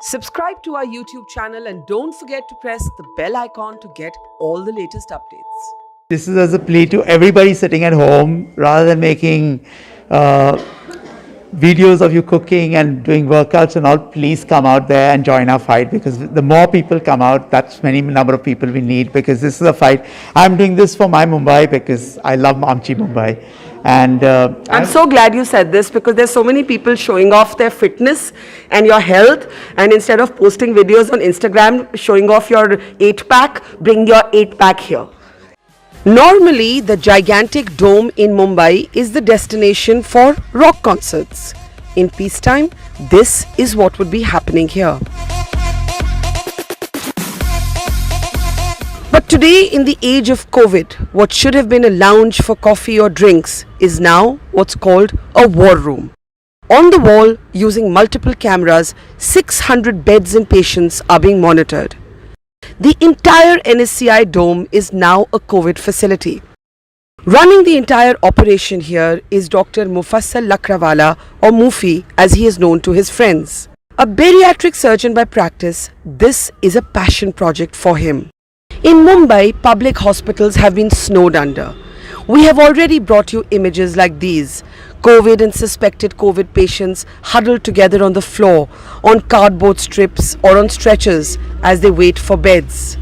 Subscribe to our YouTube channel and don't forget to press the bell icon to get all the latest updates. This is as a plea to everybody sitting at home, rather than making videos of you cooking and doing workouts and all, please come out there and join our fight, because the more people come out, that's many number of people we need, because this is a fight. I'm doing this for my Mumbai because I love Amchi Mumbai. And I'm so glad you said this, because there's so many people showing off their fitness and your health, and instead of posting videos on Instagram showing off your 8-pack, bring your 8-pack here. Normally, the gigantic dome in Mumbai is the destination for rock concerts. In peacetime, this is what would be happening here. But today, in the age of COVID, what should have been a lounge for coffee or drinks is now what's called a war room. On the wall, using multiple cameras, 600 beds and patients are being monitored. The entire NSCI dome is now a COVID facility. Running the entire operation here is Dr. Mufassal Lakrawala, or Mufi as he is known to his friends. A bariatric surgeon by practice, this is a passion project for him. In Mumbai, public hospitals have been snowed under. We have already brought you images like these. COVID and suspected COVID patients huddled together on the floor, on cardboard strips or on stretchers as they wait for beds.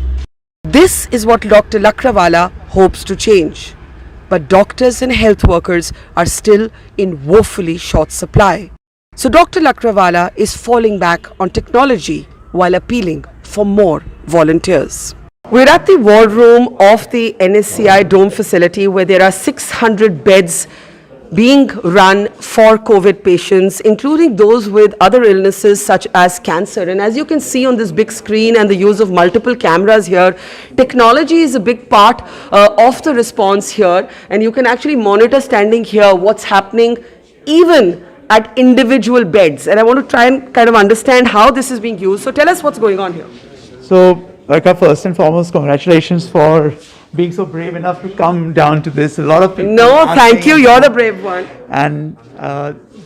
This is what Dr. Lakrawala hopes to change. But doctors and health workers are still in woefully short supply. So Dr. Lakrawala is falling back on technology while appealing for more volunteers. We're at the war room of the NSCI dome facility, where there are 600 beds being run for COVID patients, including those with other illnesses such as cancer. And as you can see on this big screen and the use of multiple cameras here, technology is a big part of the response here. And you can actually monitor standing here what's happening even at individual beds. And I want to try and kind of understand how this is being used. So tell us what's going on here. so, first and foremost, congratulations for being so brave enough to come down to this. A lot of people. No, thank you. You're the brave one. And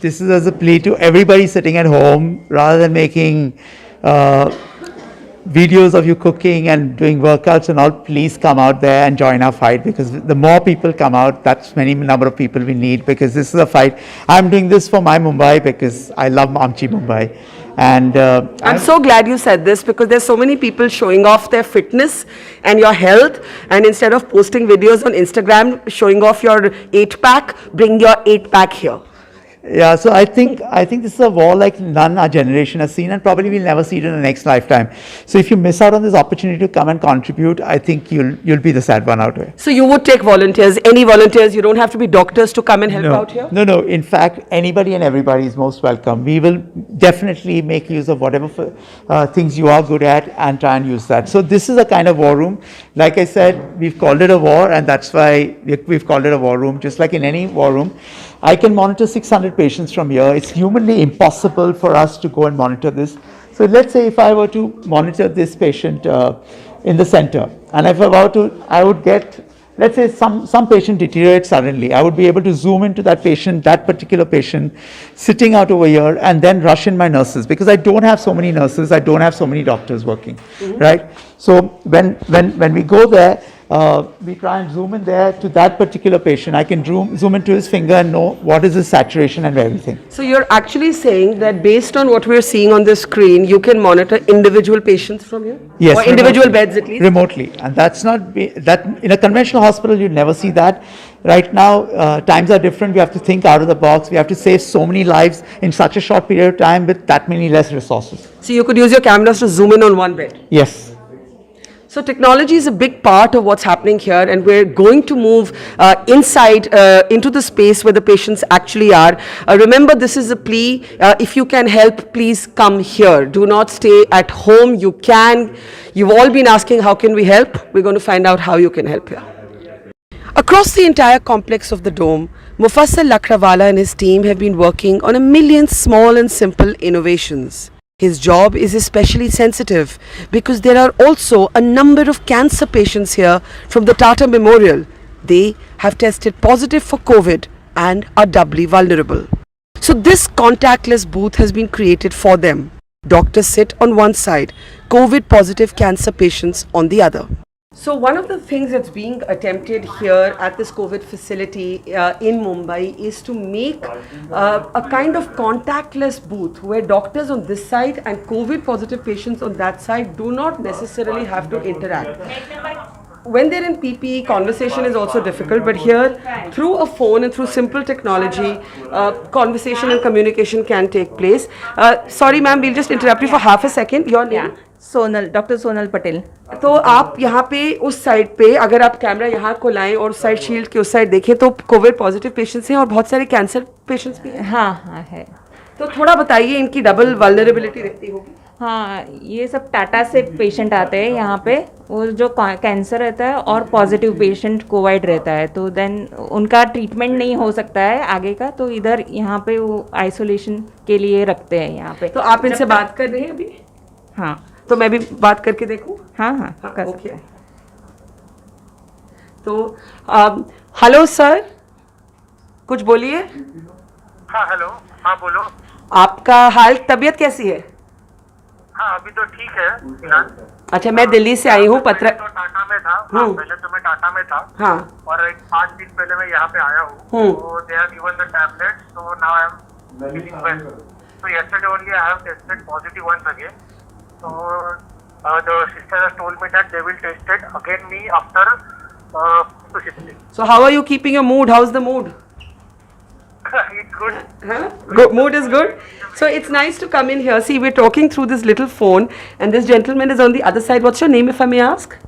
this is as a plea to everybody sitting at home, rather than making videos of you cooking and doing workouts and all, please come out there and join our fight, because the more people come out, that's many number of people we need, because this is a fight. I'm doing this for my Mumbai because I love Amchi Mumbai. And I'm so glad you said this, because there's so many people showing off their fitness and your health, and instead of posting videos on Instagram showing off your 8-pack, bring your 8-pack here. Yeah, so I think this is a war like none our generation has seen, and probably we'll never see it in the next lifetime. So if you miss out on this opportunity to come and contribute, I think you'll be the sad one out there. So you would take volunteers, any volunteers? You don't have to be doctors to come and help out here? No. In fact, anybody and everybody is most welcome. We will definitely make use of whatever things you are good at and try and use that. So this is a kind of war room. Like I said, we've called it a war, and that's why we've called it a war room. Just like in any war room, I can monitor 600 patients from here. It's humanly impossible for us to go and monitor this. So let's say if I were to monitor this patient in the center, and if I would get, let's say some patient deteriorates suddenly, I would be able to zoom into that patient, that particular patient, sitting out over here, and then rush in my nurses, because I don't have so many nurses, I don't have so many doctors working, right? So when we go there, we try and zoom in there to that particular patient. I can zoom into his finger and know what is his saturation and everything. So you're actually saying that based on what we're seeing on the screen, you can monitor individual patients from here? Yes. Or individual beds at least? Remotely. And that's not, that in a conventional hospital, you'd never see that. Right now, times are different. We have to think out of the box. We have to save so many lives in such a short period of time with that many less resources. So you could use your cameras to zoom in on one bed? Yes. So technology is a big part of what's happening here, and we're going to move inside into the space where the patients actually are. Remember, this is a plea. If you can help, please come here. Do not stay at home. You can. You've all been asking, how can we help? We're going to find out how you can help here. Across the entire complex of the dome, Mufassal Lakrawala and his team have been working on a million small and simple innovations. His job is especially sensitive because there are also a number of cancer patients here from the Tata Memorial. They have tested positive for COVID and are doubly vulnerable. So this contactless booth has been created for them. doctors sit on one side, COVID positive cancer patients on the other. So one of the things that's being attempted here at this COVID facility in Mumbai is to make a kind of contactless booth where doctors on this side and COVID positive patients on that side do not necessarily have to interact. When they're in PPE, conversation is also difficult, but here, through a phone and through simple technology, conversation and communication can take place. Sorry ma'am, we'll just interrupt you for half a second. Your name? Sonal, doctor Sonal Patel. तो आप यहाँ पे उस side पे अगर आप camera यहाँ को लाएं और साइड शील्ड के उस साइड देखें तो कोविड पॉजिटिव पेशेंट्स हैं और बहुत सारे कैंसर पेशेंट्स भी हैं. हाँ हाँ है. तो थोड़ा बताइए, इनकी डबल वल्नरेबिलिटी रहती होगी. हाँ, ये सब टाटा से पेशेंट आते हैं यहाँ पे. वो जो कैंसर रहता है और पॉजिटिव पेशेंट कोविड रहता है, तो देन उनका ट्रीटमेंट नहीं हो सकता है आगे का, तो इधर यहाँ पे वो आइसोलेशन के लिए रखते हैं यहाँ पे. तो आप इनसे बात कर रहे हैं अभी? हाँ. तो मैं भी बात करके देखूं? हाँ हाँ कर सकते हैं. तो हेलो सर, कुछ बोलिए. हाँ हेलो. हाँ बोलो. आपका हाल, तबीयत कैसी है? हाँ अभी तो ठीक है फिलहाल. अच्छा, मैं दिल्ली से आई हूँ. पहले तो टाटा में था. हाँ, पहले तो मैं टाटा में था. हाँ. और एक 5 दिन पहले मैं यहाँ पे आया हूँ. तो they have given the tablet, so now I am feeling well. So yesterday only I have tested positive once again. So the sister has told me that they will test it again me after 6 days. So how are you keeping your mood? How's the mood? It's good. Huh? Good. Mood is good. So it's nice to come in here. See, we're talking through this little phone, and this gentleman is on the other side. What's your name, if I may ask?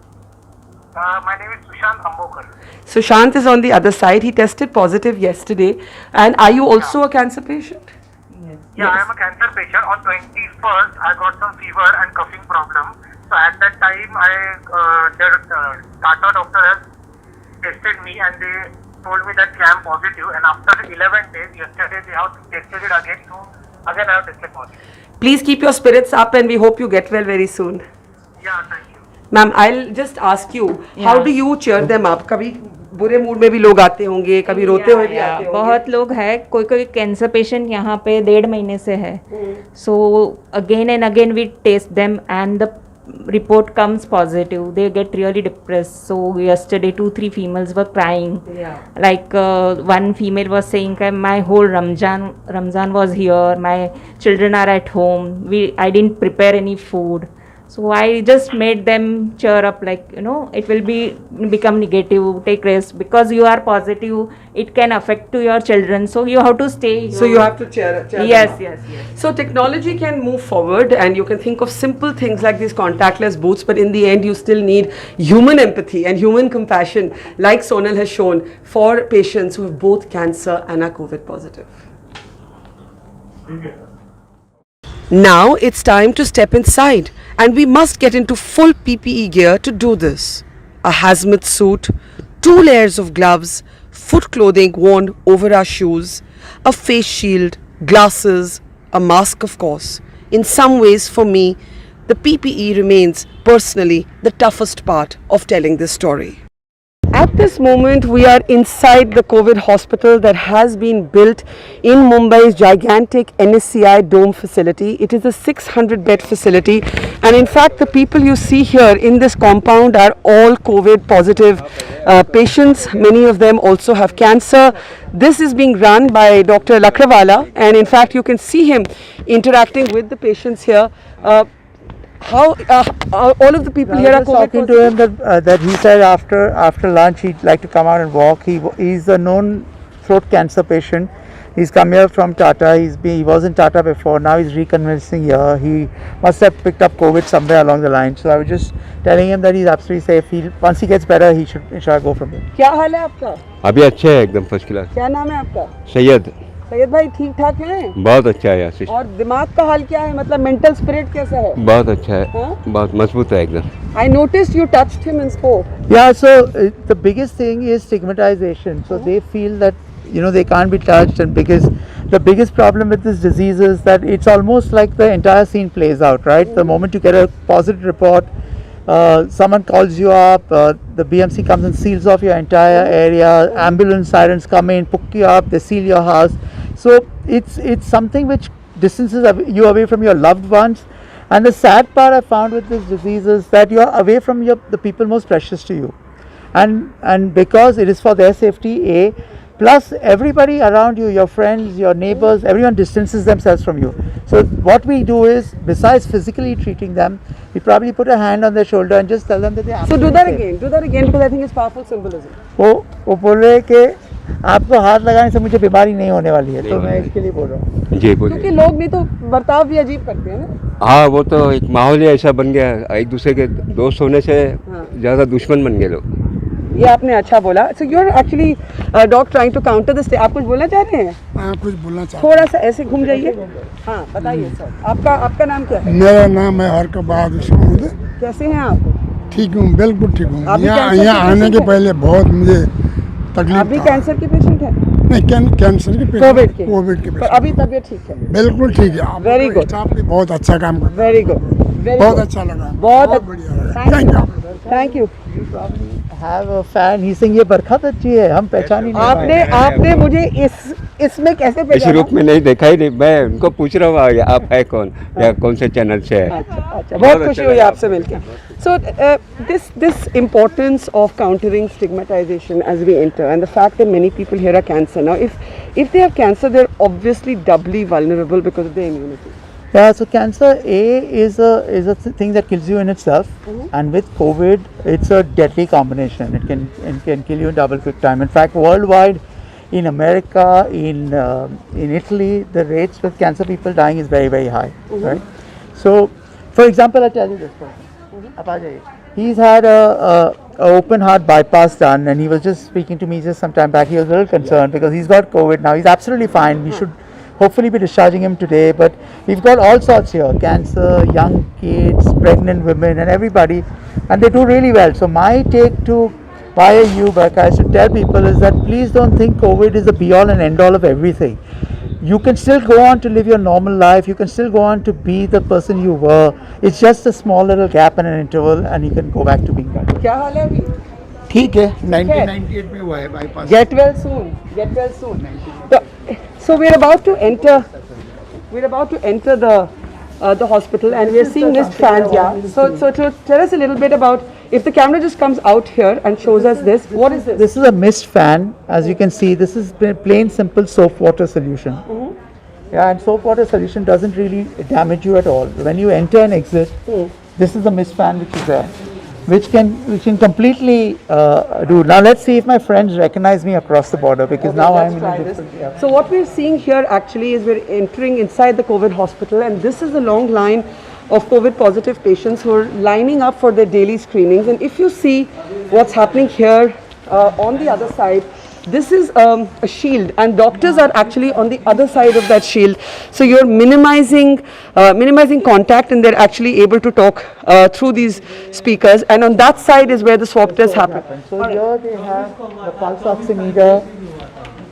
My name is Sushant Ambokar. Sushant is on the other side. He tested positive yesterday. And are you also a cancer patient? Yeah, I am a cancer patient. On 21st, I got some fever and coughing problem. So at that time, the Tata doctor has tested me and they told me that I am positive. And after 11 days, yesterday they have tested it again. So again I have tested positive. Please keep your spirits up, and we hope you get well very soon. Yeah, thank you. Ma'am, I'll just ask you, how do you cheer them up? कभी बुरे mood में भी लोग आते होंगे, कभी रोते हुए भी आते होंगे. बहुत लोग हैं. कोई कोई कैंसर पेशेंट यहाँ पे 1.5 महीने से है. So again and again we test them and the report comes positive, they get really depressed. So yesterday 2-3 females were crying. Like one female was saying, my whole Ramzan was here, my children are at home, I didn't prepare any food. So I just made them cheer up, like, it will become negative, take rest, because you are positive, it can affect to your children, so you have to stay here. So you have to cheer Yes, them up. yes. So technology can move forward, and you can think of simple things like these contactless booths, but in the end you still need human empathy and human compassion, like Sonal has shown, for patients who have both cancer and are COVID positive. Now it's time to step inside, and we must get into full PPE gear to do this. A hazmat suit, 2 layers of gloves, foot clothing worn over our shoes, a face shield, glasses, a mask of course. In some ways for me, the PPE remains personally the toughest part of telling this story. At this moment, we are inside the COVID hospital that has been built in Mumbai's gigantic NSCI Dome facility. It is a 600-bed facility, and in fact, the people you see here in this compound are all COVID positive patients. Many of them also have cancer. This is being run by Dr. Lakrawala, and in fact, you can see him interacting with the patients here. How all of the people here are just COVID talking positive? to him that he said after lunch he'd like to come out and walk. He's a known throat cancer patient. He's come here from Tata. He was in Tata before. Now he's reconvalescing here. He must have picked up COVID somewhere along the line. So I was just telling him that he's absolutely safe. Once he gets better, he should go from there. क्या हाल है आपका? अभी अच्छे है एकदम first class. क्या नाम है आपका? सैयद. सैयद भाई ठीक ठाक हैं? बहुत अच्छा है आशीष. और दिमाग का हाल क्या है, मतलब मेंटल स्पिरिट कैसा है? बहुत अच्छा है. हाँ? बहुत मजबूत है एकदम. I noticed you touched him and spoke. Yeah, so the biggest thing is stigmatization. So they feel that they can't be touched, and because the biggest problem with this disease is that it's almost like the entire scene plays out, right? The moment you get a positive report, someone calls you up, the BMC comes and seals off your entire area, ambulance sirens come in, pick you up, they seal your house. So it's something which distances you away from your loved ones, And the sad part I found with this disease is that you are away from the people most precious to you. And because it is for their safety, A, plus everybody around you, your friends, your neighbors, everyone distances themselves from you. So what we do is, besides physically treating them, we probably put a hand on their shoulder and just tell them that they are So do that again because I think it's powerful symbolism. वो बोल रहे हैं कि आपको हाथ लगाने से मुझे बीमारी नहीं होने वाली है, तो मैं इसके लिए बोल रहा हूँ. जी बोलिए. क्योंकि लोग नहीं तो बर्ताव भी अजीब करते हैं ना. हाँ वो तो एक माहौल ही ऐसा बन गया है, एक दूसरे के दोस्त होने से ज़्यादा दुश्मन बन गए लोग. ये आपने अच्छा बोला. So you are actually dog trying to counter this. आप कुछ बोलना चाहते हैं? हाँ, कुछ बोलना चाहता थोड़ा सा ऐसे घूम जाइए. हाँ बताइए सर. आपका नाम क्या है? हूँ. मेरा नाम है हरक बहादुर सहूद. कैसे हैं आप? ठीक हूँ, बिल्कुल ठीक हूँ. आप भी यहाँ कैंसर यहाँ के आने के पेशेंट पहले बहुत मुझे आप तकलीफ भी था. कैंसर के पेशेंट हैं? नहीं, कैंसर के कोविड के. कोविड के पर पेशेंट. अभी तबीयत ठीक है. बिल्कुल ठीक है. आप Very good. स्टाफ भी बहुत अच्छा काम कर. Very good. बहुत अच्छा लगा. बहुत बढ़िया लगा. Thank you. Thank you. Have a fan. He's saying ये बरखत अच्छी है, हम पहचान ही नहीं पाए. आपने मुझे इसमें कैसे इस पहचाना? रूप में नहीं देखा ही नहीं. मैं उनको पूछ रहा हूँ आप है कौन या कौन से चैनल से है. अच्छा, बहुत खुशी हुई आपसे मिलकर. So this importance of countering stigmatization as we enter, and the fact that many people here are cancer. Now, if they have cancer, they're obviously doubly vulnerable because of their immunity. Yeah, so cancer is a thing that kills you in itself, and with COVID, it's a deadly combination. It can kill you in double quick time. In fact, worldwide, in America, in Italy, the rates with cancer people dying is very, very high, right? So, for example, I'll tell you this person. आप आ जाइए. He's had a open heart bypass done, and he was just speaking to me just some time back. He was a little concerned because he's got COVID now. He's absolutely fine. We should hopefully be discharging him today, but we've got all sorts here: cancer, young kids, pregnant women, and everybody, and they do really well. So my take to via you, Barka, is to tell people is that please don't think COVID is the be-all and end-all of everything. You can still go on to live your normal life. You can still go on to be the person you were. It's just a small little gap and an interval, and you can go back to being better. क्या हाल है अभी? ठीक है. 1998 में हुआ है bypass. Get well soon. Get well soon. So we're about to enter the hospital, and we're seeing mist fans. Yeah. So to tell us a little bit about, if the camera just comes out here and shows us this, what is this? This is a mist fan. As you can see, this is plain simple soap water solution. Yeah, and soap water solution doesn't really damage you at all. When you enter and exit, this is the mist fan which is there, which can completely do. Now let's see if my friends recognize me across the border, because now Let's I'm in try a this. different. Yeah. So what we're seeing here actually is we're entering inside the COVID hospital, and this is a long line of COVID positive patients who are lining up for their daily screenings. And if you see what's happening here on the other side, this is a shield, and doctors are actually on the other side of that shield. So you're minimizing contact, and they're actually able to talk through these speakers. And on that side is where the swab test happens. So here they have the pulse oximeter,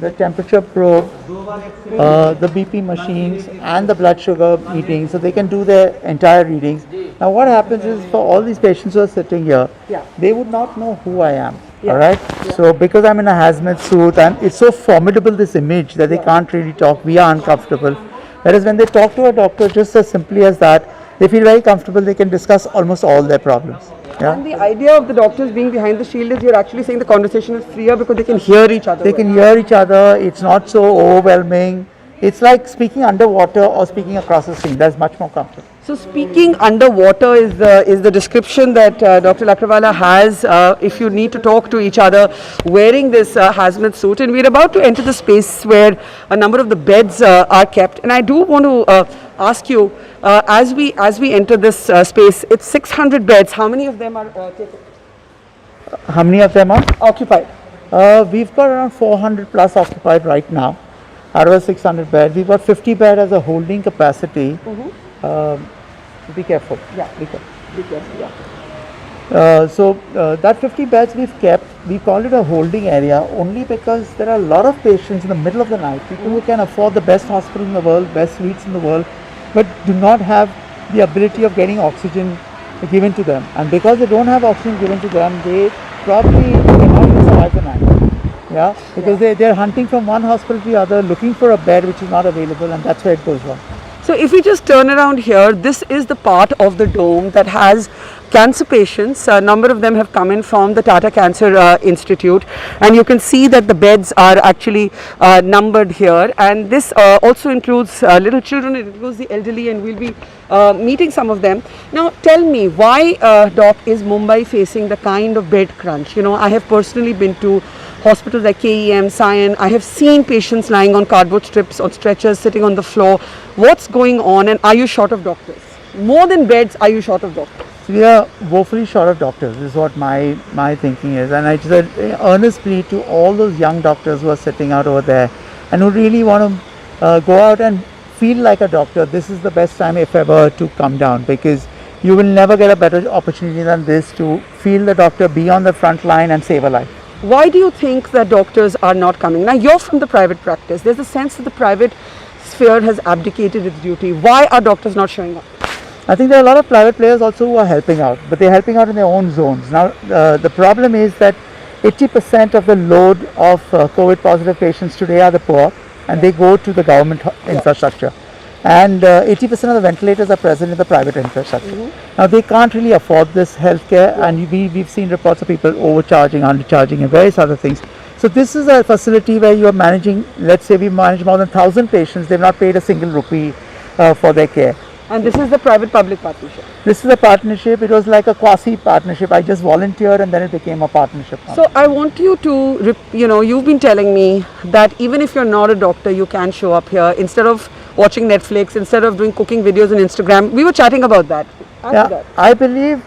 the temperature probe, the BP machines, and the blood sugar meetings, so they can do their entire readings. Now what happens is, for all these patients who are sitting here, they would not know who I am. All right. So because I'm in a hazmat suit, and it's so formidable, this image, that they can't really talk. We are uncomfortable. Whereas when they talk to a doctor, just as simply as that, they feel very comfortable. They can discuss almost all their problems. Yeah. And the idea of the doctors being behind the shield is you're actually saying the conversation is freer because they can hear each other. They can hear each other. It's not so overwhelming. It's like speaking underwater or speaking across the screen. That's much more comfortable. So speaking underwater is the description that Dr. Lakrawala has if you need to talk to each other wearing this hazmat suit. And we're about to enter the space where a number of the beds are kept. And I do want to ask you, as we enter this space, it's 600 beds. How many of them are taken? How many of them are Occupied? We've got around 400 plus occupied right now, out of a 600 bed. We've got 50 bed as a holding capacity. Be careful. Yeah. Be careful. Be careful, yeah. So that 50 beds we've kept, we call it a holding area only because there are a lot of patients in the middle of the night, people who can afford the best hospital in the world, best suites in the world, but do not have the ability of getting oxygen given to them. And because they don't have oxygen given to them, they probably cannot even survive the night. Yeah, because they're hunting from one hospital to the other, looking for a bed which is not available, and that's where it goes wrong. So if we just turn around here, this is the part of the dome that has cancer patients. A number of them have come in from the Tata Cancer Institute, and you can see that the beds are actually numbered here, and this also includes little children, it includes the elderly, and we'll be meeting some of them. Now tell me, why Doc is Mumbai facing the kind of bed crunch? You know, I have personally been to hospitals like KEM, Sion. I have seen patients lying on cardboard strips, on stretchers, sitting on the floor. What's going on, and are you short of doctors? More than beds, are you short of doctors? We are woefully short of doctors, is what my thinking is. And I just said earnest plea to all those young doctors who are sitting out over there and who really want to go out and feel like a doctor. This is the best time, if ever, to come down, because you will never get a better opportunity than this to feel the doctor, be on the front line and save a life. Why do you think that doctors are not coming? Now you're from the private practice. There's a sense that the private sphere has abdicated its duty. Why are doctors not showing up? I think there are a lot of private players also who are helping out, but they're helping out in their own zones. Now, the problem is that 80% of the load of COVID positive patients today are the poor, and they go to the government infrastructure. And 80% of the ventilators are present in the private infrastructure. Now, they can't really afford this healthcare, and we've seen reports of people overcharging, undercharging, and various other things. So this is a facility where you are managing, let's say we manage more than 1,000 patients, they've not paid a single rupee for their care. And this is the private-public partnership. This is a partnership. It was like a quasi-partnership. I just volunteered and then it became a partnership. So I want you to, you've been telling me that even if you're not a doctor, you can show up here. Instead of watching Netflix, instead of doing cooking videos on Instagram, we were chatting about that. Yeah, I believe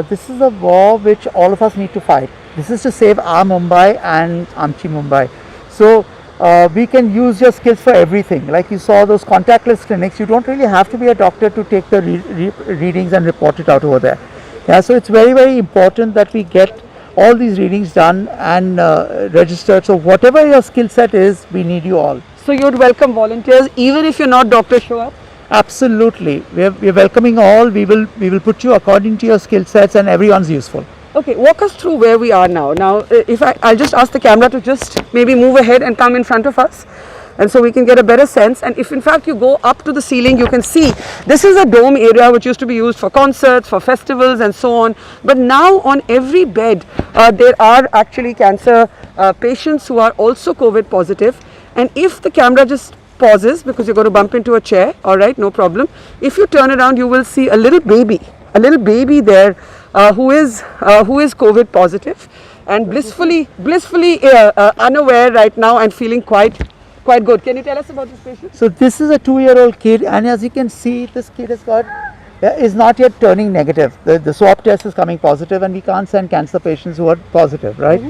this is a war which all of us need to fight. This is to save our Mumbai and Amchi Mumbai. So we can use your skills for everything. Like you saw those contactless clinics, you don't really have to be a doctor to take the readings and report it out over there. Yeah, so it's very, very important that we get all these readings done and registered. So whatever your skill set is, we need you all. So you'd welcome volunteers even if you're not doctor, show up? Absolutely. We're welcoming all. We will put you according to your skill sets, and everyone's useful. Okay, walk us through where we are now. Now, if I'll just ask the camera to just maybe move ahead and come in front of us, and so we can get a better sense. And if in fact you go up to the ceiling, you can see this is a dome area which used to be used for concerts, for festivals and so on. But now on every bed, there are actually cancer patients who are also COVID positive. And if the camera just pauses, because you're going to bump into a chair, all right, no problem. If you turn around, you will see a little baby there who is COVID positive and blissfully unaware right now and feeling quite good. Can you tell us about this patient? So this is a 2-year-old kid, and as you can see, this kid is not yet turning negative. The swab test is coming positive, and we can't send cancer patients who are positive, right?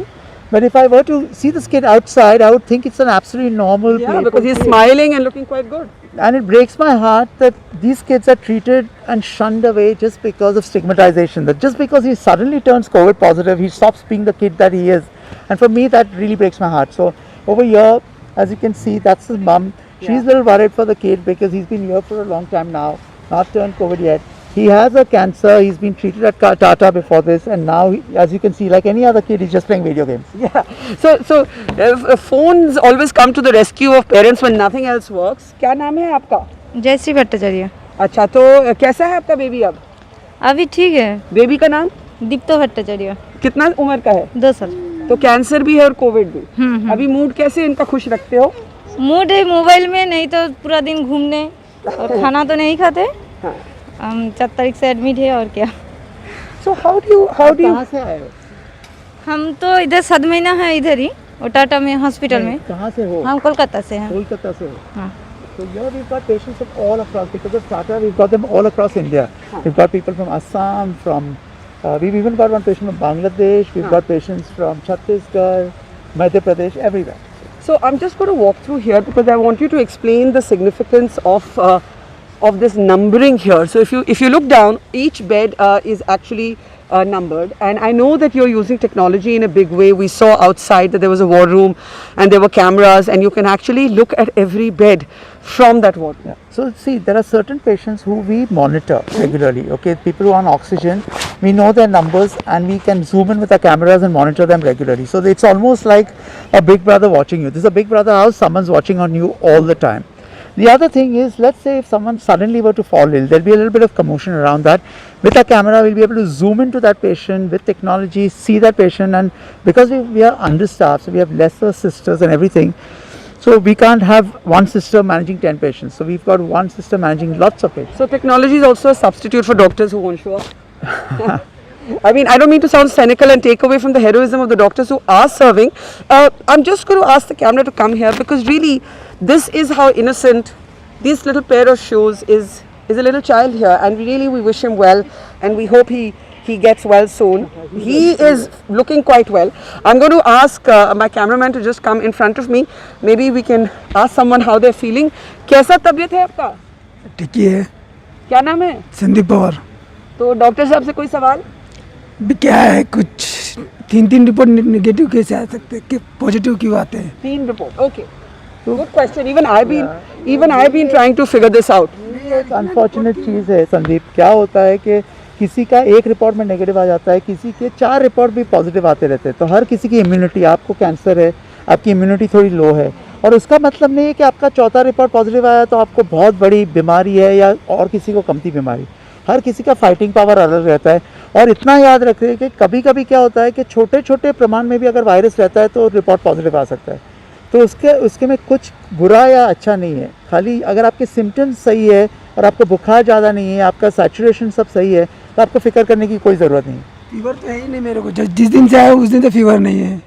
But if I were to see this kid outside, I would think it's an absolutely normal. Yeah, because he's smiling and looking quite good. And it breaks my heart that these kids are treated and shunned away just because of stigmatization. That just because he suddenly turns COVID positive, he stops being the kid that he is. And for me, that really breaks my heart. So over here, as you can see, that's his mum. She's a little worried for the kid because he's been here for a long time now, not turned COVID yet. He has a cancer, he's been treated at Tata before this, and now, as you can see, like any other kid, he's just playing video games. Yeah. So phones always come to the rescue of parents when nothing else works. क्या नाम है आपका? जयश्री भट्टाचार्य। अच्छा, तो कैसा है आपका baby अब? अभी ठीक है। बेबी का नाम? दीप्तो भट्टाचार्य। कितना उम्र का है? 2 साल। तो कैंसर भी है और कोविड भी। अभी मूड कैसे इनका खुश रखते हो? मूड है मोबाइल में, नहीं तो पूरा दिन घूमने, और खाना तो नहीं खाते। हम 4 तारीख से एडमिट है, और क्या। So how do you कहाँ से आए हो? हम तो इधर 7 महीना है इधर ही, और टाटा में हॉस्पिटल में। कहाँ से हो? हम कोलकाता से हैं। कोलकाता से हो? हाँ। So here we've got patients from all across, because of Tata we've got them all across India. We've got people from Assam, we've even got one patient from Bangladesh, we've got patients from Chhattisgarh, Madhya Pradesh, everywhere. So I'm just going to walk through here because I want you to explain the significance of this numbering here. So if you look down, each bed is actually numbered, and I know that you're using technology in a big way. We saw outside that there was a war room and there were cameras, and you can actually look at every bed from that ward. Yeah. So see, there are certain patients who we monitor regularly. Okay, people who are on oxygen, we know their numbers and we can zoom in with our cameras and monitor them regularly. So it's almost like a big brother watching you. This is a big brother house, someone's watching on you all the time. The other thing is, let's say if someone suddenly were to fall ill, there'll be a little bit of commotion around that. With a camera, we'll be able to zoom into that patient with technology, see that patient, and because we are understaffed, so we have lesser sisters and everything, so we can't have one sister managing 10 patients. So we've got one sister managing lots of patients. So technology is also a substitute for doctors who won't show up. I mean, I don't mean to sound cynical and take away from the heroism of the doctors who are serving. I'm just going to ask the camera to come here, because really, this is how innocent this little pair of shoes is a little child here, and really we wish him well, and we hope he gets well soon. He is looking quite well. I'm going to ask my cameraman to just come in front of me. Maybe we can ask someone how they're feeling. कैसा तबीयत है आपका? ठीक ही है. क्या नाम है? संदीप पवार. तो डॉक्टर साहब से कोई सवाल? भी क्या है, कुछ 3 रिपोर्ट नेगेटिव कैसे आ सकते हैं, कि पॉजिटिव क्यों आते हैं? 3 report. Okay. Good question. Even I've been trying to figure this out. एक अनफॉर्चुनेट चीज़ है संदीप. क्या होता है कि किसी का एक रिपोर्ट में नेगेटिव आ जाता है, किसी के 4 रिपोर्ट भी पॉजिटिव आते रहते हैं. तो हर किसी की इम्यूनिटी, आपको कैंसर है, आपकी इम्यूनिटी थोड़ी लो है, और उसका मतलब नहीं है कि आपका 4था रिपोर्ट पॉजिटिव आया तो आपको बहुत बड़ी बीमारी है या और किसी को कमती बीमारी. हर किसी का फाइटिंग पावर अलग रहता है. और इतना याद रखिए कि कभी कभी क्या होता है कि छोटे छोटे प्रमाण में भी अगर वायरस रहता है तो रिपोर्ट पॉजिटिव आ सकता है. तो उसके में कुछ बुरा या अच्छा नहीं है. खाली अगर आपके सिम्टम्स सही है और आपको बुखार ज़्यादा नहीं है, आपका सैचुरेशन सब सही है, तो आपको फिक्र करने की कोई ज़रूरत नहीं. फीवर तो है ही नहीं मेरे को. जिस दिन से आया उस दिन से फीवर नहीं है,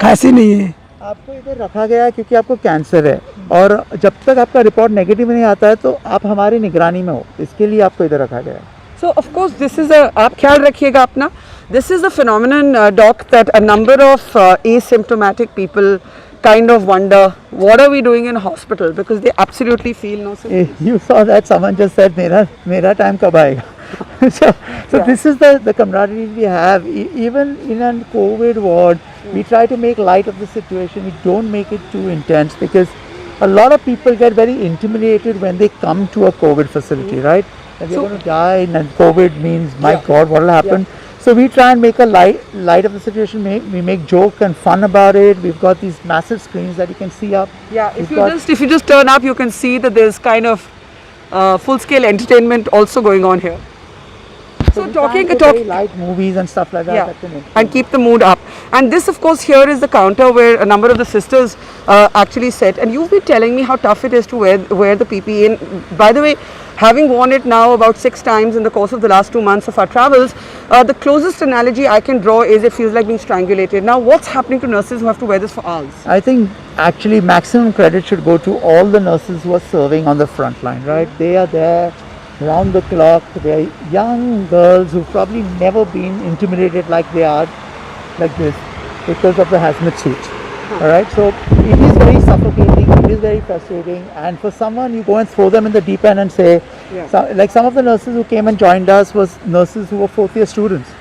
खांसी नहीं है. आपको इधर रखा गया है क्योंकि आपको कैंसर है, और जब तक आपका रिपोर्ट नेगेटिव नहीं आता है तो आप हमारी निगरानी में हो. इसके लिए आपको इधर रखा गया है. So of course this is आप ख्याल रखिएगा अपना. This is a phenomenon, doc, that a number of asymptomatic people kind of wonder, what are we doing in hospital, because they absolutely feel no symptoms. You saw that someone just said, "मेरा time कब आएगा?" So this is the camaraderie we have. Even in a COVID ward, we try to make light of the situation. We don't make it too intense, because a lot of people get very intimidated when they come to a COVID facility, right? That they're going to die, and COVID means, my God, what will happen? So we try and make a light of the situation. We make joke and fun about it. We've got these massive screens that you can see up. Yeah, if you just turn up, you can see that there's kind of full-scale entertainment also going on here. So talking light movies and stuff like that. Yeah, that can and keep the mood up. And this, of course, here is the counter where a number of the sisters actually sit. And you've been telling me how tough it is to wear the PPE. And by the way, having worn it now about 6 times in the course of the last 2 months of our travels, the closest analogy I can draw is it feels like being strangulated. Now, what's happening to nurses who have to wear this for hours? I think actually maximum credit should go to all the nurses who are serving on the front line, right? They are there round the clock. They are young girls who've probably never been intimidated like they are like this because of the hazmat suit. All right, so it is very suffocating, it is very frustrating, and for someone, you go and throw them in the deep end and say, like some of the nurses who came and joined us was nurses who were 4th year students,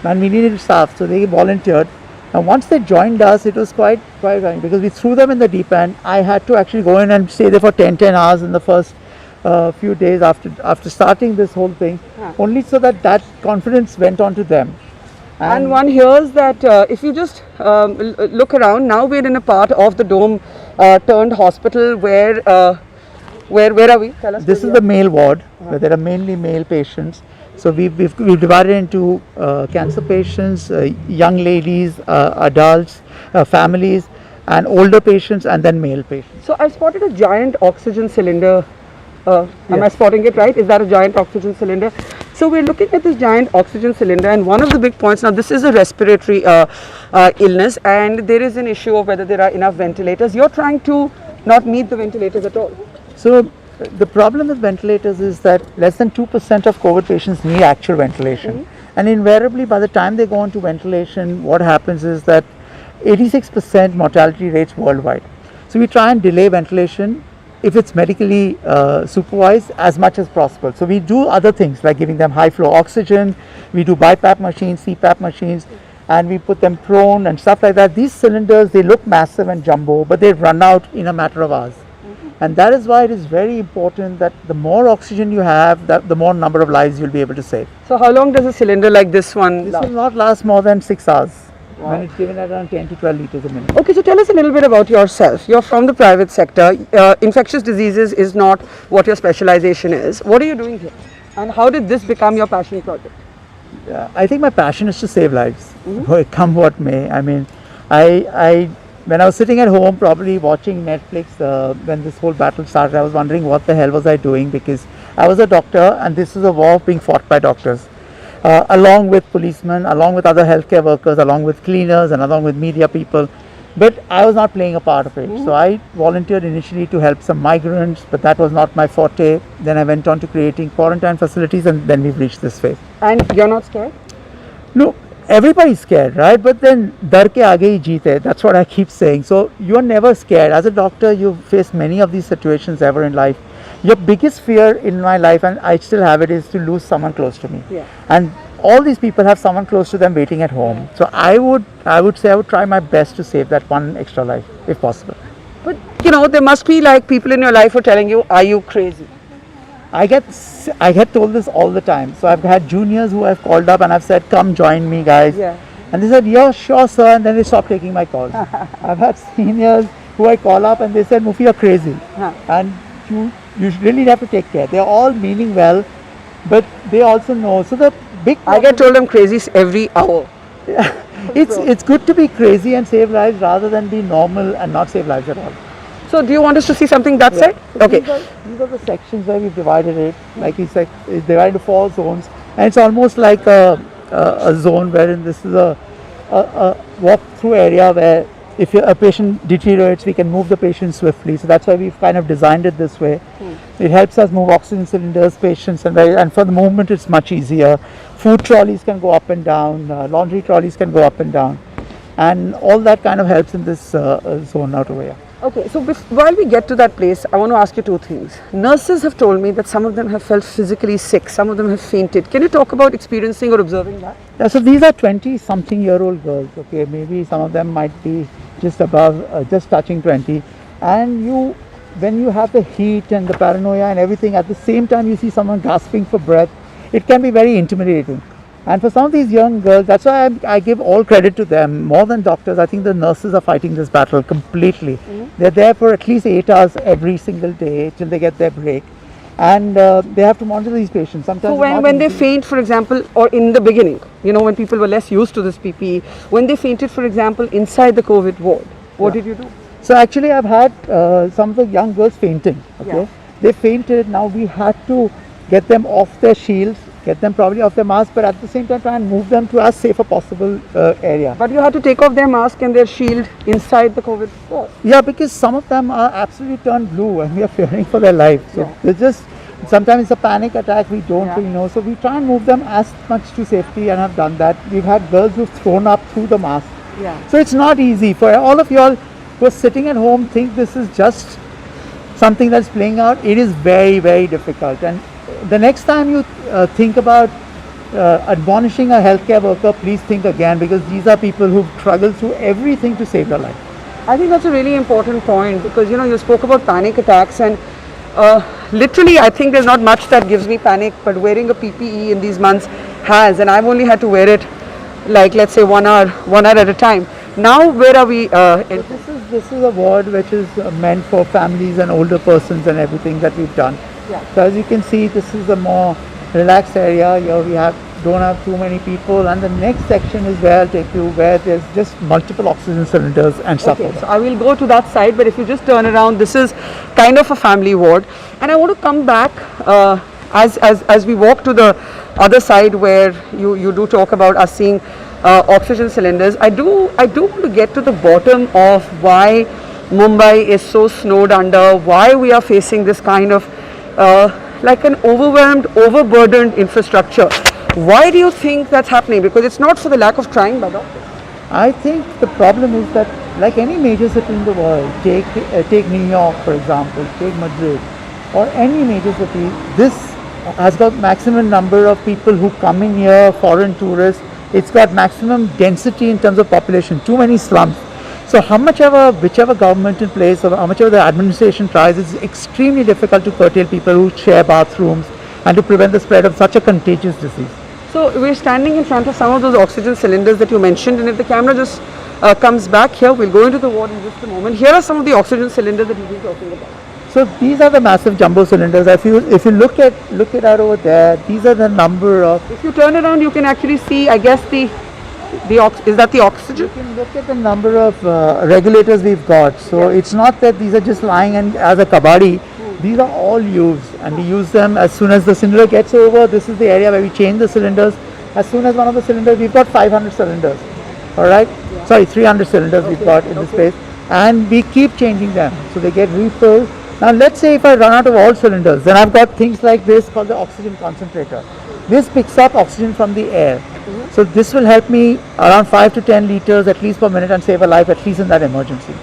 and we needed staff, so they volunteered. And once they joined us, it was quite funny, because we threw them in the deep end. I had to actually go in and stay there for 10 hours in the first few days after starting this whole thing, only so that confidence went on to them. And one hears that if you just look around, now we're in a part of the dome turned hospital where are we? Tell us. This is the male ward where there are mainly male patients. So we've divided into cancer patients, young ladies, adults, families, and older patients, and then male patients. So I spotted a giant oxygen cylinder. Am I spotting it right? Is that a giant oxygen cylinder? So we're looking at this giant oxygen cylinder, and one of the big points, now this is a respiratory illness, and there is an issue of whether there are enough ventilators. You're trying to not need the ventilators at all. So the problem with ventilators is that less than 2% of COVID patients need actual ventilation. And invariably, by the time they go into ventilation, what happens is that 86% mortality rates worldwide. So we try and delay ventilation if it's medically supervised as much as possible. So we do other things like giving them high flow oxygen, we do BiPAP machines, CPAP machines, and we put them prone and stuff like that. These cylinders, they look massive and jumbo, but they run out in a matter of hours. And that is why it is very important that the more oxygen you have, the more number of lives you'll be able to save. So how long does a cylinder like this one This last? will not last more than 6 hours. when it's given at around 10 to 12 liters a minute. Okay, so tell us a little bit about yourself. You're from the private sector. Infectious diseases is not what your specialization is. What are you doing here? And how did this become your passion project? I think my passion is to save lives, come what may. I mean, I when I was sitting at home, probably watching Netflix when this whole battle started, I was wondering what the hell was I doing, because I was a doctor and this is a war being fought by doctors, along with policemen, along with other healthcare workers, along with cleaners and along with media people. But I was not playing a part of it. So I volunteered initially to help some migrants, but that was not my forte. Then I went on to creating quarantine facilities, and then we've reached this phase. And you're not scared? No, everybody's scared, right? But then dar ke aage hi jeete. That's what I keep saying. So you're never scared. As a doctor, you face many of these situations ever in life. Your biggest fear in my life, and I still have it, is to lose someone close to me. Yeah. And all these people have someone close to them waiting at home. So I would say I would try my best to save that one extra life if possible. But you know, there must be like people in your life who are telling you, are you crazy? I get told this all the time. So I've had juniors who I've called up and I've said, come join me, guys. Yeah. And they said, yeah, sure, sir. And then they stopped taking my calls. I've had seniors who I call up and they said, Mufi, you're crazy. And you really have to take care. They're all meaning well, but they also know. So the big I get told I'm crazy every hour. it's good to be crazy and save lives rather than be normal and not save lives at all. So do you want us to see something that side? So Okay. These are the sections where we've divided it. Like we said, it's divided into 4 zones, and it's almost like a zone wherein this is a walk-through area where if a patient deteriorates, we can move the patient swiftly. So that's why we've kind of designed it this way. It helps us move oxygen cylinders, patients, and for the movement it's much easier. Food trolleys can go up and down, laundry trolleys can go up and down, and all that kind of helps in this zone out over here. Okay, so while we get to that place, I want to ask you 2 things. Nurses have told me that some of them have felt physically sick, some of them have fainted. Can you talk about experiencing or observing that? Yeah, so these are 20-something-year-old girls. Okay, maybe some of them might be just above, just touching 20. And when you have the heat and the paranoia and everything, at the same time you see someone gasping for breath, it can be very intimidating. And for some of these young girls, that's why I give all credit to them. More than doctors, I think the nurses are fighting this battle completely. They're there for at least 8 hours every single day till they get their break. And they have to monitor these patients. Sometimes So when they faint, for example, or in the beginning, you know, when people were less used to this PPE, when they fainted, for example, inside the COVID ward, what did you do? So actually I've had some of the young girls fainting. Okay, Yeah. They fainted. Now we had to get them off their shields, get them probably off their mask, but at the same time try and move them to as safe a possible area. But you had to take off their mask and their shield inside the COVID ward. Yeah, because some of them are absolutely turned blue and we are fearing for their life. So they're just, sometimes it's a panic attack, we don't really know. So we try and move them as much to safety and have done that. We've had girls who've thrown up through the mask. Yeah. So it's not easy. For all of y'all who are sitting at home, think this is just something that's playing out. It is very, very difficult. And the next time you think about admonishing a healthcare worker, please think again, because these are people who've struggled through everything to save their life. I think that's a really important point because, you know, you spoke about panic attacks and literally I think there's not much that gives me panic, but wearing a PPE in these months has, and I've only had to wear it like, let's say 1 hour at a time. Now where are we? This is a ward which is meant for families and older persons and everything that we've done. Yeah. So as you can see, this is a more relaxed area. Here we don't have too many people, and the next section is where I'll take you, where there's just multiple oxygen cylinders and stuff like Okay, that. so I will go to that side, but if you just turn around, this is kind of a family ward, and I want to come back as we walk to the other side where you do talk about us seeing oxygen cylinders. I do want to get to the bottom of why Mumbai is so snowed under, why we are facing this kind of like an overburdened infrastructure. Why do you think that's happening? Because it's not for the lack of trying by doctors. I think the problem is that, like any major city in the world, take New York for example, take Madrid, or any major city, this has got maximum number of people who come in here, foreign tourists. It's got maximum density in terms of population, too many slums. So whichever government in place or how much ever the administration tries, it's extremely difficult to curtail people who share bathrooms and to prevent the spread of such a contagious disease. So we're standing in front of some of those oxygen cylinders that you mentioned, and if the camera just comes back here, we'll go into the ward in just a moment. Here are some of the oxygen cylinders that you've been talking about. So these are the massive jumbo cylinders. If you look it out over there, these are the number of. If you turn around, you can actually see, I guess, is that the oxygen? You can look at the number of regulators we've got. So it's not that these are just lying and as a kabadi. These are all used, and we use them as soon as the cylinder gets over. This is the area where we change the cylinders. As soon as one of the cylinders, we've got 500 cylinders. All right, sorry, 300 cylinders we've got in this space, and we keep changing them so they get refilled. Now let's say if I run out of all cylinders, then I've got things like this called the oxygen concentrator. This picks up oxygen from the air. So this will help me around 5 to 10 liters at least per minute and save a life at least in that emergency.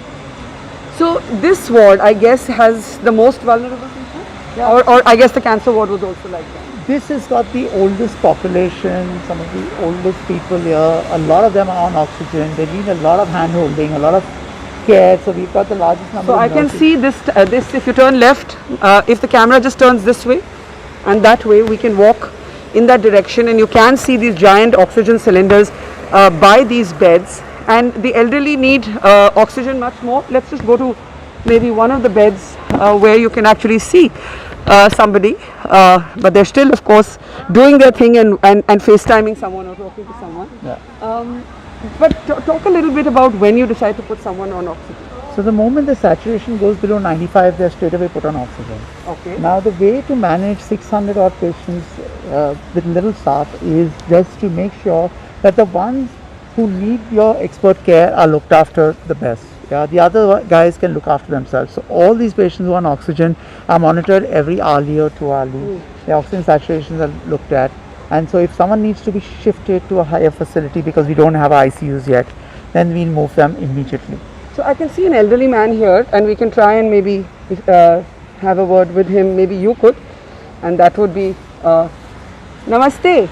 So this ward, I guess, has the most vulnerable people? Yeah. Or I guess the cancer ward was also like that. This has got the oldest population, some of the oldest people here. A lot of them are on oxygen. They need a lot of hand holding, a lot of care. So we've got the largest number So of I can nurses. see this, if you turn left, if the camera just turns this way and that way, we can walk in that direction, and you can see these giant oxygen cylinders by these beds, and the elderly need oxygen much more. Let's just go to maybe one of the beds where you can actually see somebody, but they're still, of course, doing their thing and FaceTiming someone or talking to someone. Yeah. But talk a little bit about when you decide to put someone on oxygen. So the moment the saturation goes below 95, they're straight away put on oxygen. Okay. Now the way to manage 600 odd patients with little staff is just to make sure that the ones who need your expert care are looked after the best. Yeah, the other guys can look after themselves. So all these patients who are on oxygen are monitored every hourly or 2 hourly. The oxygen saturations are looked at. And so if someone needs to be shifted to a higher facility because we don't have ICUs yet, then we'll move them immediately. So I can see an elderly man here, and we can try and maybe have a word with him. Maybe you could, and that would be Namaste.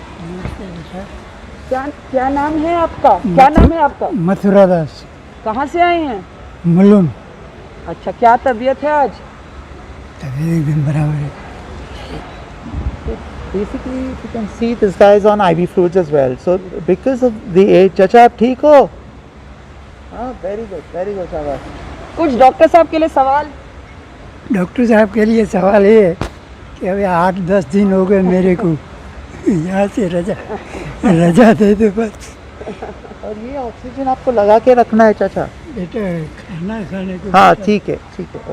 क्या नाम है आपका? क्या नाम है आपका? मथुरा दास कहाँ से आए हैं? मलूम अच्छा, क्या तबीयत है आज? तभी एकदम बराबर है Basically, if you can see, this guy is on IV fluids as well. So because of the age, Chacha, आप ठीक हो? हाँ, very good, शाबाश. कुछ डॉक्टर साहब के लिए सवाल? डॉक्टर साहब के लिए सवाल ये है कि अभी 8-10 दिन हो गए मेरे को यहाँ से रजा दे दे बस. और ये ऑक्सीजन आपको लगा के रखना है चाचा. बेटा खाना खाने को हाँ ठीक है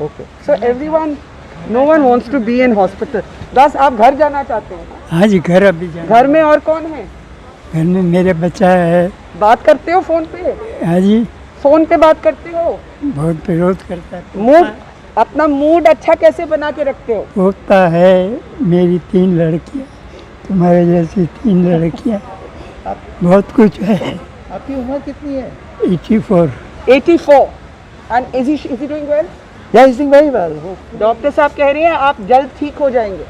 okay. So everyone, no one wants to be in hospital. बस आप घर जाना चाहते हैं? हाँ जी घर अभी जाना. घर में और कौन है? घर में मेरे बच्चा है. बात करते हो फोन पे? हाँ जी फोन पे बात करते हो? बहुत विरोध करता है. मूड, अपना मूड अच्छा कैसे बना के रखते हो? होता है मेरी 3 लड़कियाँ, तुम्हारे जैसी 3 लड़कियाँ, बहुत कुछ है. आपकी उम्र कितनी है? 84. 84. And is he doing well? Yeah, he's doing very well. Doctor साहब कह रही हैं आप जल्द ठीक हो जाएंगे.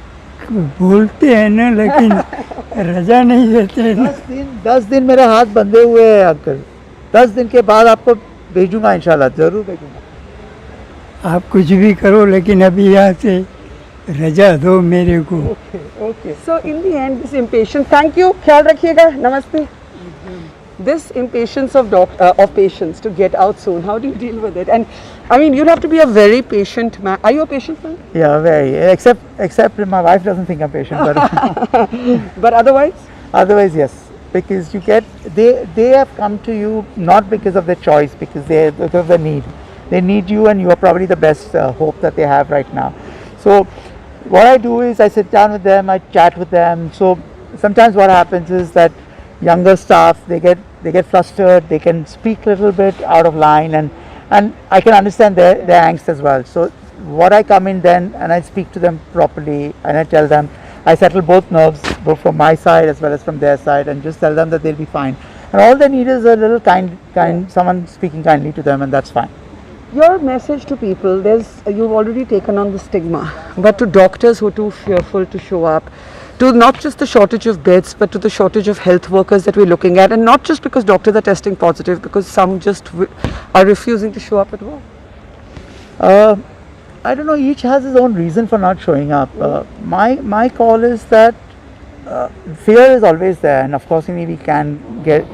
बोलते हैं ना लेकिन रजा नहीं देते हैं ना. 10 दिन मेरे हाथ बंधे हुए हैं अंकल. 10 दिन के बाद आपको भेजूंगा इंशाल्लाह, जरूर भेजूंगा. आप कुछ भी करो लेकिन अभी यहाँ से रजा दो मेरे को. Okay. So in the end, this impatience. Thank you. ख्याल रखिएगा. नमस्ते. This impatience of patients to get out soon. How do you deal with it? And I mean, you'll have to be a very patient man. Are you a patient man? Yeah, very. Except my wife doesn't think I'm patient, but But otherwise? otherwise yes. Because they have come to you not because of their choice, because of the need. They need you, and you are probably the best hope that they have right now. So what I do is I sit down with them, I chat with them. So sometimes what happens is that younger staff, they get flustered, they can speak a little bit out of line, and I can understand their angst as well. So what I come in then and I speak to them properly, and I tell them, I settle both nerves, both from my side as well as from their side, and just tell them that they'll be fine. And all they need is a little someone speaking kindly to them, and that's fine. Your message to people, you've already taken on the stigma, but to doctors who are too fearful to show up, to not just the shortage of beds, but to the shortage of health workers that we're looking at, and not just because doctors are testing positive, because some just are refusing to show up at work. I don't know, each has his own reason for not showing up. My call is that fear is always there, and of course, we can get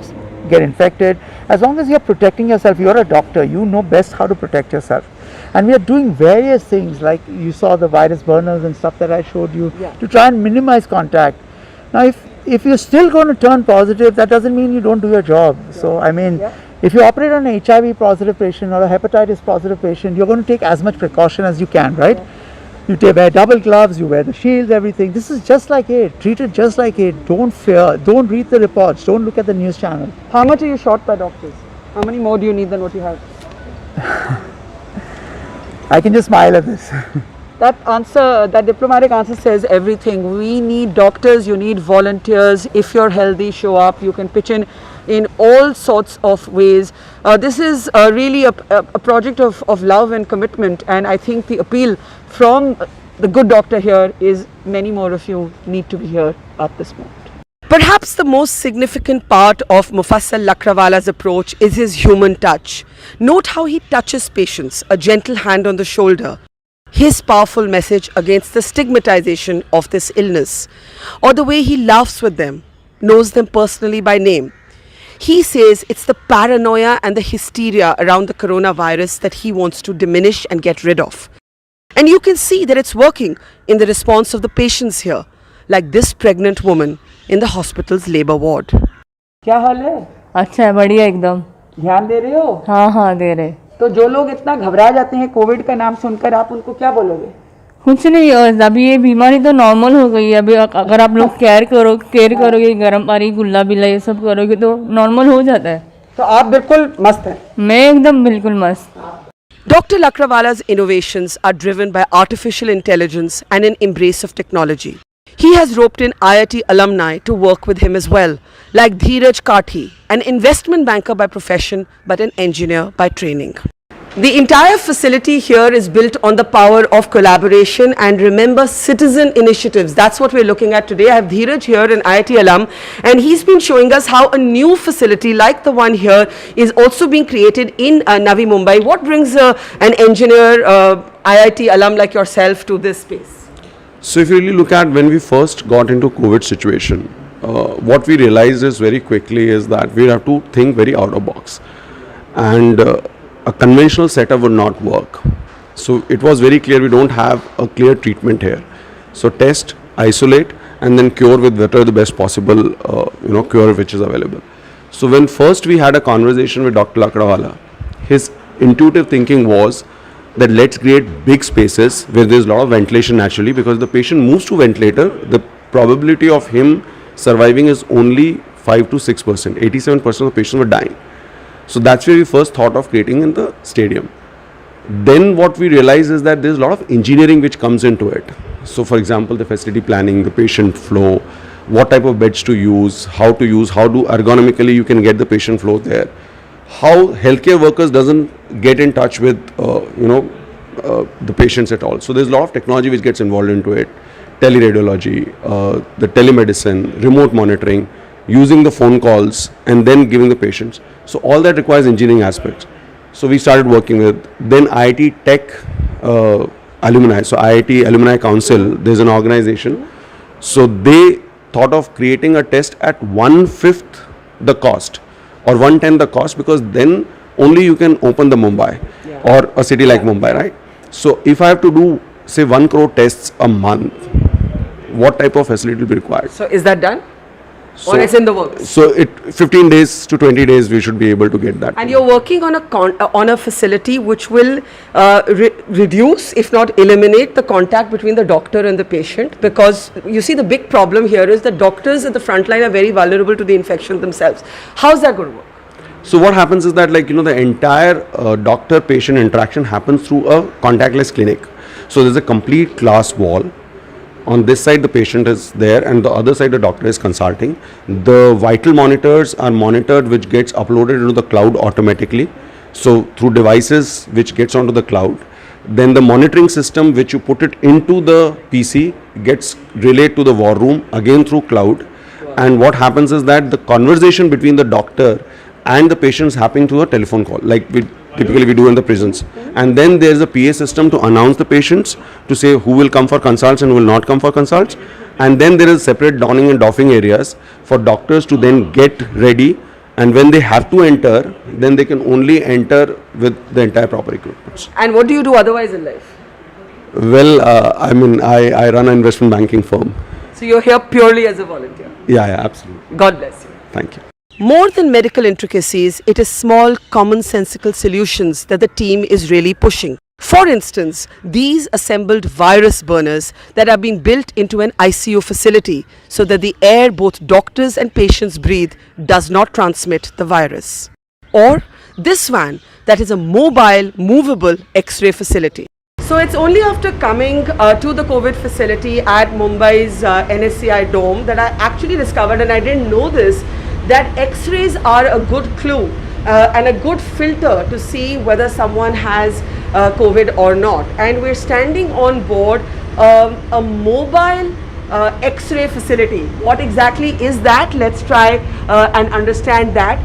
infected. As long as you're protecting yourself, you're a doctor, you know best how to protect yourself. And we are doing various things, like you saw the virus burners and stuff that I showed you, to try and minimize contact. Now, if you're still going to turn positive, that doesn't mean you don't do your job. So, I mean, if you operate on an HIV positive patient or a hepatitis positive patient, you're going to take as much precaution as you can, right? You wear double gloves, you wear the shields, everything. This is just like it. Treat it just like it. Don't fear. Don't read the reports. Don't look at the news channel. How much are you short by doctors? How many more do you need than what you have? I can just smile at this. That answer, that diplomatic answer says everything. We need doctors, you need volunteers. If you're healthy, show up. You can pitch in all sorts of ways. This is really a project of love and commitment, and I think the appeal from the good doctor here is many more of you need to be here at this moment. Perhaps the most significant part of Mufassal Lakrawala's approach is his human touch. Note how he touches patients, a gentle hand on the shoulder. His powerful message against the stigmatization of this illness, or the way he laughs with them, knows them personally by name. He says it's the paranoia and the hysteria around the coronavirus that he wants to diminish and get rid of. And you can see that it's working in the response of the patients here, like this pregnant woman in the hospital's labor ward. क्या हाल है? अच्छा है, बढ़िया एकदम. ध्यान दे रहे हो? हाँ हाँ दे रहे. तो जो लोग इतना घबरा जाते हैं कोविड का नाम सुनकर, आप उनको क्या बोलोगे? कुछ नहीं, अभी ये बीमारी तो नॉर्मल हो गई है. अभी अगर आप लोग केयर करोगे, गर्म पानी, गुल्ला बिल्ला ये सब करोगे तो नॉर्मल हो जाता है. तो आप बिल्कुल मस्त हैं. मैं एकदम बिल्कुल मस्त. Dr. Lakrawala's innovations are driven by artificial intelligence and an embrace of technology. He has roped in IIT alumni to work with him as well, like Dheeraj Kathi, an investment banker by profession but an engineer by training. The entire facility here is built on the power of collaboration and remember citizen initiatives. That's what we're looking at today. I have Dheeraj here, an IIT alum, and he's been showing us how a new facility like the one here is also being created in Navi Mumbai. What brings an engineer, IIT alum like yourself to this space? So if you really look at when we first got into COVID situation, what we realized is very quickly is that we have to think very out of box, and a conventional setup would not work. So it was very clear we don't have a clear treatment here. So test, isolate, and then cure with whatever the best possible cure which is available. So when first we had a conversation with Dr. Lakrawala, his intuitive thinking was that let's create big spaces where there's a lot of ventilation naturally, because the patient moves to ventilator, the probability of him surviving is only 5 to 6%. 87% of the patients were dying. So that's where we first thought of creating in the stadium. Then what we realized is that there's a lot of engineering which comes into it. So for example, the facility planning, the patient flow, what type of beds to use, how do ergonomically you can get the patient flow there. How healthcare workers doesn't get in touch with the patients at all. So there's a lot of technology which gets involved into it. Teleradiology, the telemedicine, remote monitoring, using the phone calls and then giving the patients. So all that requires engineering aspects. So we started working with then IIT Tech alumni. So IIT Alumni Council, there's an organization. So they thought of creating a test at 1/5 the cost or 1/10 the cost, because then only you can open the Mumbai or a city like Mumbai, right? So if I have to do say 1 crore tests a month, what type of facility will be required? So is that done? Or it's in the works? So 15 days to 20 days we should be able to get that. And you're working on a facility which will reduce, if not eliminate, the contact between the doctor and the patient, because you see the big problem here is that doctors at the front line are very vulnerable to the infection themselves. How's that going to work? So what happens is that the entire doctor-patient interaction happens through a contactless clinic. So there's a complete glass wall. On this side the patient is there and the other side the doctor is consulting. The vital monitors are monitored, which gets uploaded into the cloud automatically. So through devices which gets onto the cloud. Then the monitoring system which you put it into the PC gets relayed to the war room again through cloud. And what happens is that the conversation between the doctor and the patient is happening through a telephone call, like typically we do in the prisons. And then there's a PA system to announce the patients, to say who will come for consults and who will not come for consults. and then there is separate donning and doffing areas for doctors to then get ready, and when they have to enter, then they can only enter with the entire proper equipment. And what do you do otherwise in life? Well, I run an investment banking firm. So you're here purely as a volunteer. Yeah, absolutely. God bless you. Thank you. More than medical intricacies, it is small, commonsensical solutions that the team is really pushing. For instance, these assembled virus burners that are being built into an ICU facility so that the air both doctors and patients breathe does not transmit the virus. Or this van that is a mobile, movable X-ray facility. So it's only after coming to the COVID facility at Mumbai's NSCI Dome that I actually discovered, and I didn't know this, that X-rays are a good clue and a good filter to see whether someone has COVID or not. And we're standing on board a mobile X-ray facility. What exactly is that? Let's try and understand that.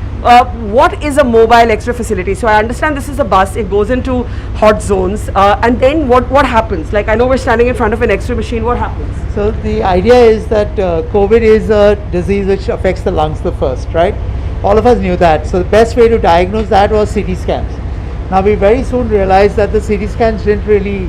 What is a mobile X-ray facility? So I understand this is a bus, it goes into hot zones, and then what happens? Like, I know we're standing in front of an X-ray machine, what happens? So the idea is that COVID is a disease which affects the lungs the first, right? All of us knew that. So the best way to diagnose that was CT scans. Now we very soon realized that the CT scans didn't really,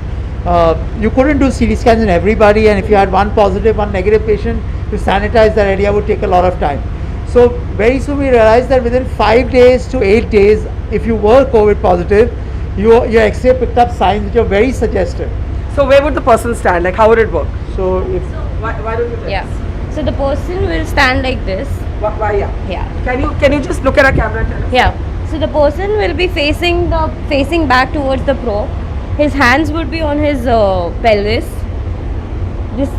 you couldn't do CT scans in everybody, and if you had one positive, one negative patient, to sanitize that area would take a lot of time. So very soon we realized that within 5 days to 8 days, if you were COVID positive, your X-ray picked up signs which are very suggestive. So where would the person stand? Like, how would it work? So if Why don't you tell us? Yeah. So the person will stand like this. Why, yeah. Yeah. Can you just look at our camera and tell us? Yeah. So the person will be facing back towards the probe. His hands would be on his pelvis.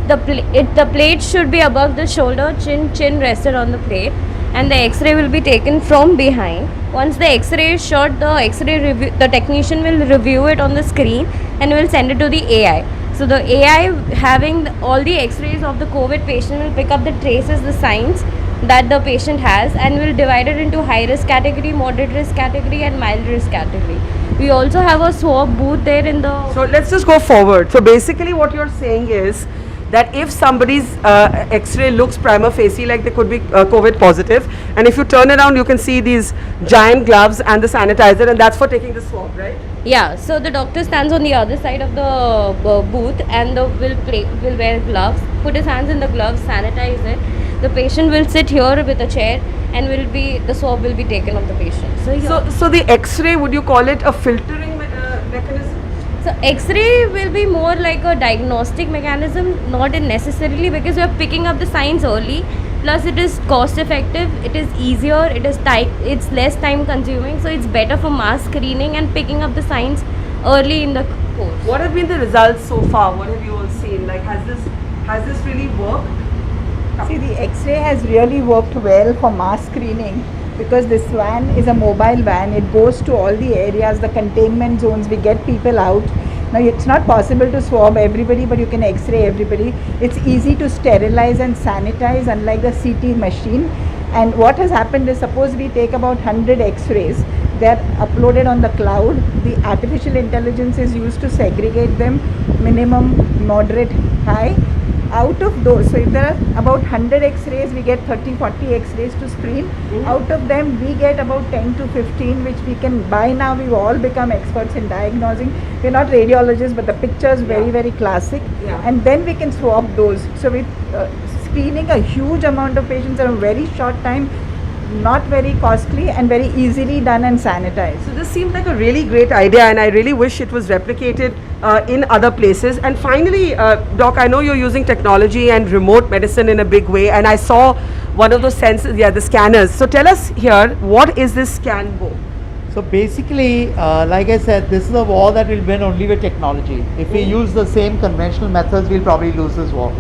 The plate should be above the shoulder, chin rested on the plate, and the X-ray will be taken from behind. Once the X-ray is shot, the technician will review it on the screen and will send it to the AI. So the AI, having all the X-rays of the COVID patient, will pick up the traces, the signs that the patient has, and will divide it into high risk category, moderate risk category, and mild risk category. We also have a swab booth there in the. So let's just go forward. So basically what you're saying is that if somebody's X-ray looks prima facie like they could be COVID positive, and if you turn around you can see these giant gloves and the sanitizer, and that's for taking the swab, right? Yeah, so the doctor stands on the other side of the booth and will wear gloves, put his hands in the gloves, sanitize it. The patient will sit here with a chair, and the swab will be taken of the patient. So the X-ray, would you call it a filtering mechanism? So X-ray will be more like a diagnostic mechanism, not in necessarily, because we are picking up the signs early. Plus, it is cost effective. It is easier. It's less time consuming. So it's better for mass screening and picking up the signs early in the course. What have been the results so far? What have you all seen? Like, has this really worked? See, the X-ray has really worked well for mass screening, because this van is a mobile van. It goes to all the areas, the containment zones. We get people out. Now, it's not possible to swab everybody, but you can X-ray everybody. It's easy to sterilize and sanitize, unlike the CT machine. And what has happened is, suppose we take about 100 X-rays, they're uploaded on the cloud. The artificial intelligence is used to segregate them, minimum, moderate, high. Out of those, so if there are about 100 X-rays, we get 30-40 X-rays to screen. Out of them, we get about 10 to 15, which we can, by now we've all become experts in diagnosing. We're not radiologists, but the picture is very, very classic. And then we can swap those. So we're screening a huge amount of patients in a very short time, not very costly, and very easily done and sanitized. So this seems like a really great idea, and I really wish it was replicated in other places. And finally, Doc, I know you're using technology and remote medicine in a big way, and I saw one of those sensors, the scanners. So tell us here, what is this ScanBo? So basically, like I said, this is a war that will win only with technology. If we use the same conventional methods, we'll probably lose this war.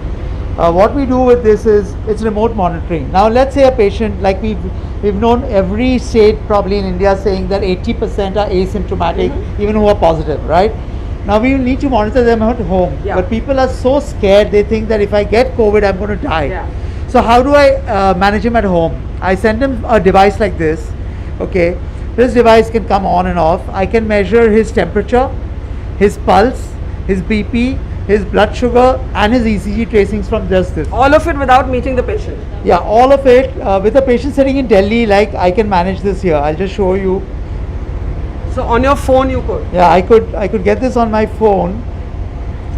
What we do with this is, it's remote monitoring. Now let's say a patient, like we've known every state probably in India saying that 80% are asymptomatic, even who are positive, right? Now we will need to monitor them at home. But people are so scared, they think that if I get COVID, I'm going to die. So how do I manage him at home? I send him a device like this, okay? This device can come on and off. I can measure his temperature, his pulse, his BP, his blood sugar and his ECG tracings from just this. All of it without meeting the patient. Yeah, all of it with the patient sitting in Delhi. Like I can manage this here. I'll just show you. So on your phone you could. Yeah, I could get this on my phone.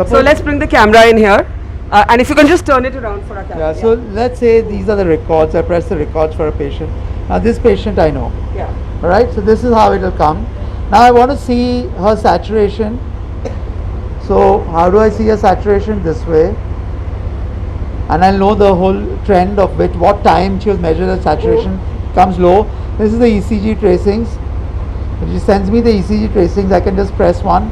So let's bring the camera in here. And if you can just turn it around for our camera. Yeah, so let's say these are the records. I press the records for a patient. Now this patient I know. Yeah. Alright, so this is how it will come. Now I want to see her saturation. So how do I see her saturation? This way. And I'll know the whole trend of what time she was measured at saturation comes low. This is the ECG tracings. If she sends me the ECG tracings, I can just press one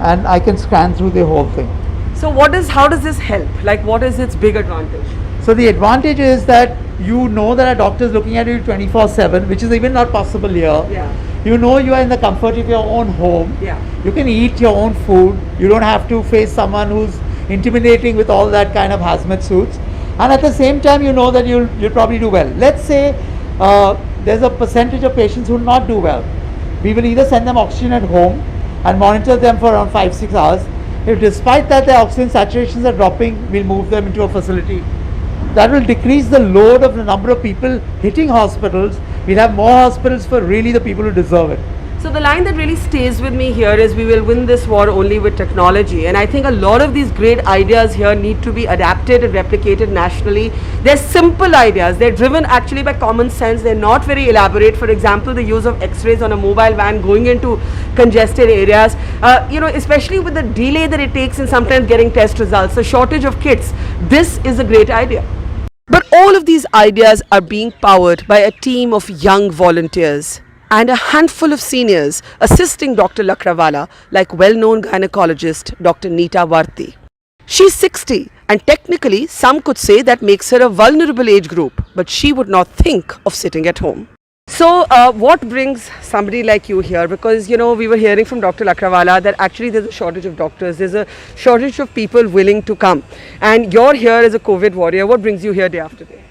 and I can scan through the whole thing. So how does this help? Like what is its big advantage? So the advantage is that you know that a doctor is looking at you 24/7, which is even not possible here. Yeah. You know you are in the comfort of your own home. Yeah. You can eat your own food. You don't have to face someone who's intimidating with all that kind of hazmat suits. And at the same time, you know that you'll probably do well. Let's say there's a percentage of patients who will not do well. We will either send them oxygen at home and monitor them for around 5-6 hours. If despite that their oxygen saturations are dropping, we'll move them into a facility. That will decrease the load of the number of people hitting hospitals. We'll have more hospitals for really the people who deserve it. So the line that really stays with me here is we will win this war only with technology, and I think a lot of these great ideas here need to be adapted and replicated nationally. They're simple ideas, they're driven actually by common sense, they're not very elaborate. For example, the use of x-rays on a mobile van going into congested areas, especially with the delay that it takes in sometimes getting test results, the shortage of kits. This is a great idea. But all of these ideas are being powered by a team of young volunteers and a handful of seniors assisting Dr. Lakrawala, like well-known gynecologist Dr. Neeta Varti. She's 60 and technically some could say that makes her a vulnerable age group, but she would not think of sitting at home. So what brings somebody like you here? Because we were hearing from Dr. Lakrawala that actually there's a shortage of doctors, there's a shortage of people willing to come, and you're here as a COVID warrior. What brings you here day after day?